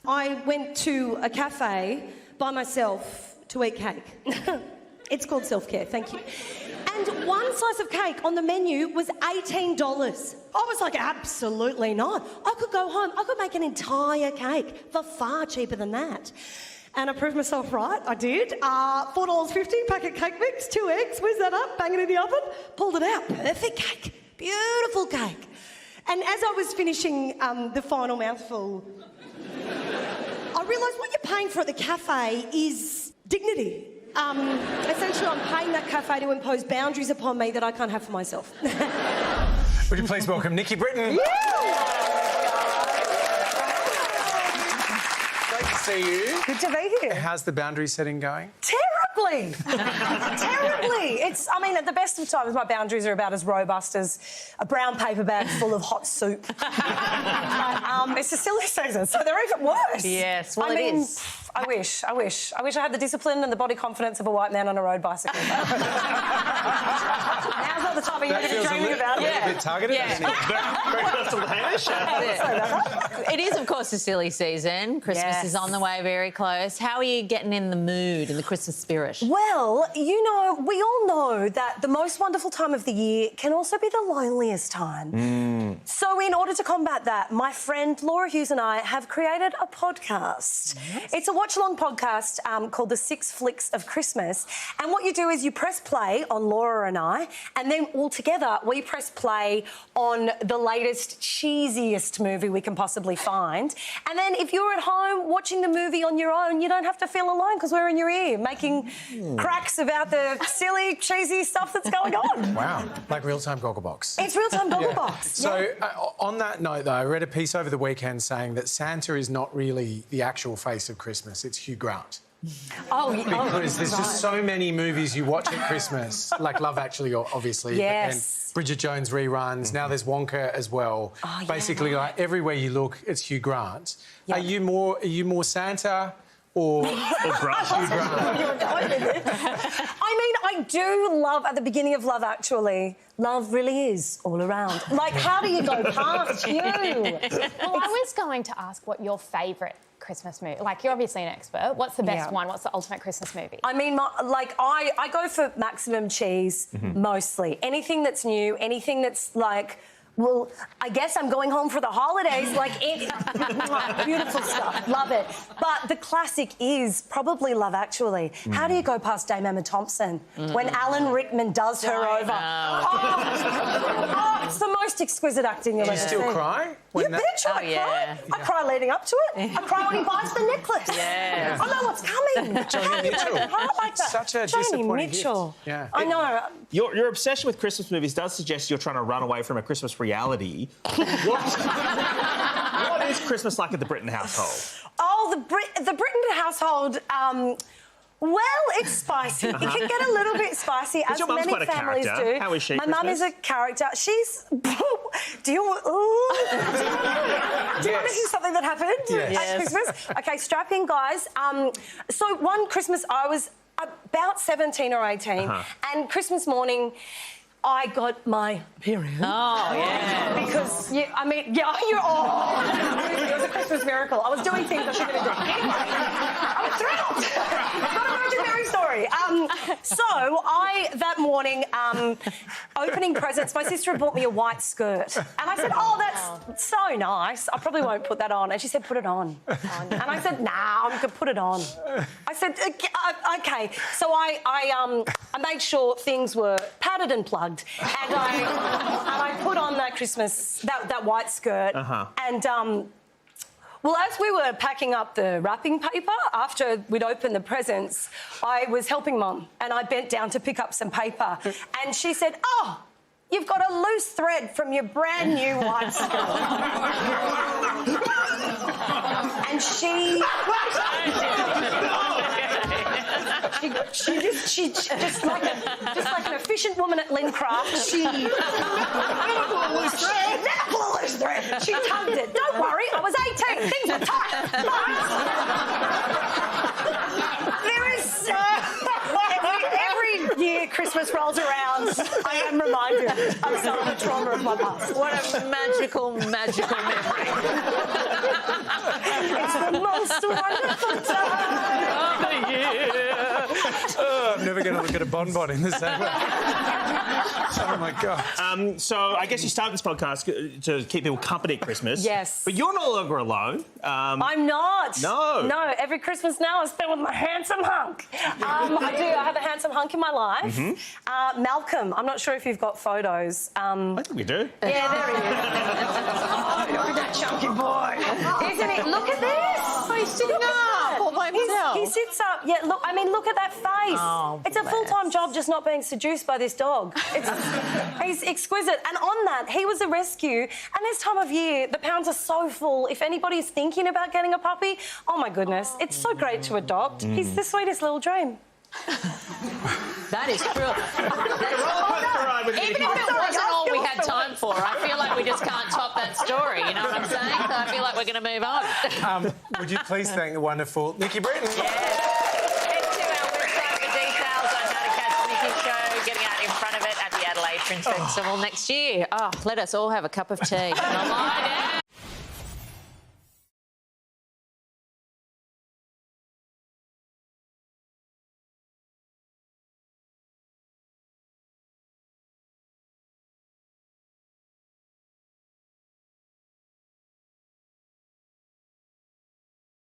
I went to a cafe by myself to eat cake. It's called self-care, thank you. And one slice of cake on the menu was $18. I was like, absolutely not. I could go home, I could make an entire cake for far cheaper than that. And I proved myself right, I did. $4.50, packet cake mix, 2 eggs, whiz that up, bang it in the oven, pulled it out. Perfect cake, beautiful cake. And as I was finishing the final mouthful, I realised what you're paying for at the cafe is dignity. Essentially, I'm paying that cafe to impose boundaries upon me that I can't have for myself. Would you please welcome Nikki Britton? Great to see you. Good to be here. How's the boundary setting going? Terribly. Terribly. I mean, at the best of times, my boundaries are about as robust as a brown paper bag full of hot soup. It's a silly season, so they're even worse. Yes, well, it is. I wish I had the discipline and the body confidence of a white man on a road bicycle. Now's not the time of year to be dreaming about it. A bit targeted, isn't it? Very personal to It is, of course, a silly season. Christmas is on the way, very close. How are you getting in the mood, in the Christmas spirit? Well, you know, we all know that the most wonderful time of the year can also be the loneliest time. So in order to combat that, my friend Laura Hughes and I have created a podcast. Yes. It's a watch-along podcast called The 6 Flicks of Christmas. And what you do is you press play on Laura and I, and then all together we press play on the latest, cheesiest movie we can possibly find. And then if you're at home watching the movie on your own, you don't have to feel alone because we're in your ear making cracks about the silly, cheesy stuff that's going on. Wow, like real-time Gogglebox. It's real-time Gogglebox. So, on that note, though, I read a piece over the weekend saying that Santa is not really the actual face of Christmas, it's Hugh Grant. Because there's just so many movies you watch at Christmas, like Love Actually, obviously. Yes. And Bridget Jones reruns. Now there's Wonka as well. Oh, Basically, like everywhere you look, it's Hugh Grant. Yeah. Are you more Santa or Grant? Hugh Grant? I mean, I do love, at the beginning of Love Actually, love really is all around. Like, how do you go past you? Well, I was going to ask what your favourite Christmas movie... Like, you're obviously an expert. What's the best one? What's the ultimate Christmas movie? I mean, I go for maximum cheese, mostly. Anything that's new, anything that's, like... Well, I guess I'm going home for the holidays. Beautiful stuff. Love it. But the classic is probably Love Actually. How do you go past Dame Emma Thompson when Alan Rickman does her over? Oh, it's the most exquisite acting you'll ever see. Do you still cry? You bitch, I cry. I cry leading up to it. I cry when he buys the necklace. Yeah. I know what's coming. Joni Mitchell. Like that? Such a Joni disappointing Mitchell. gift. Yeah. I know. Your obsession with Christmas movies does suggest you're trying to run away from a Christmas reality. What is Christmas like at the Britton household? Oh, the Britton household... well, it's spicy. It can get a little bit spicy, as your mum's many quite a families character. do. How is she, My mum is a character. She's... Do you want... Do you want to hear something that happened at Christmas? OK, strap in, guys. So one Christmas, I was about 17 or 18, and Christmas morning... I got my period. Oh, yeah. Because, it was a Christmas miracle. I was doing things I shouldn't have been doing. I was thrilled. Got a Virgin Mary story. So that morning, opening presents, my sister had bought me a white skirt. And I said, oh, that's so nice. I probably won't put that on. And she said, put it on. And I said, nah, I'm going to put it on. I said, OK. So I made sure things were padded and plugged. And I put on that Christmas, that white skirt. And, well, as we were packing up the wrapping paper, after we'd opened the presents, I was helping Mum, and I bent down to pick up some paper. And she said, oh, you've got a loose thread from your brand new white skirt. And she just like an efficient woman at Lincraft, she never pulled a loose thread. She tugged it. Don't worry, I was 18. Things were tight. But there is every year Christmas Christmas rolls around, I am reminded of some of the trauma of my past. What a magical, magical memory. It's the most wonderful time of the year. Oh, I'm never going to look at a bonbon in the same way. Oh, my God. So I guess you started this podcast to keep people company at Christmas. Yes. But you're no longer alone. I'm not. No. No, every Christmas now I spend with my handsome hunk. I do. I have a handsome hunk in my life. Malcolm, I'm not sure if you've got photos. I think we do. Yeah, there he is. Oh, look at that chunky boy. Isn't he? Look at this. Oh, he's sitting up all by himself. He sits up. Yeah, look, I mean, look at that face. Oh, it's a full-time job just not being seduced by this dog. He's exquisite. And on that, he was a rescue. And this time of year, the pounds are so full. If anybody's thinking about getting a puppy, oh, my goodness, it's so great to adopt. He's the sweetest little dream. That is true. Even if it wasn't all we had time for, I feel like we just can't top that story. You know what I'm saying? So I feel like we're going to move on. Would you please thank the wonderful Nikki Britton? Head to our website for details on how to catch Nikki's show, getting out in front of it at the Adelaide Fringe Festival next year. Oh, let us all have a cup of tea. Lie down.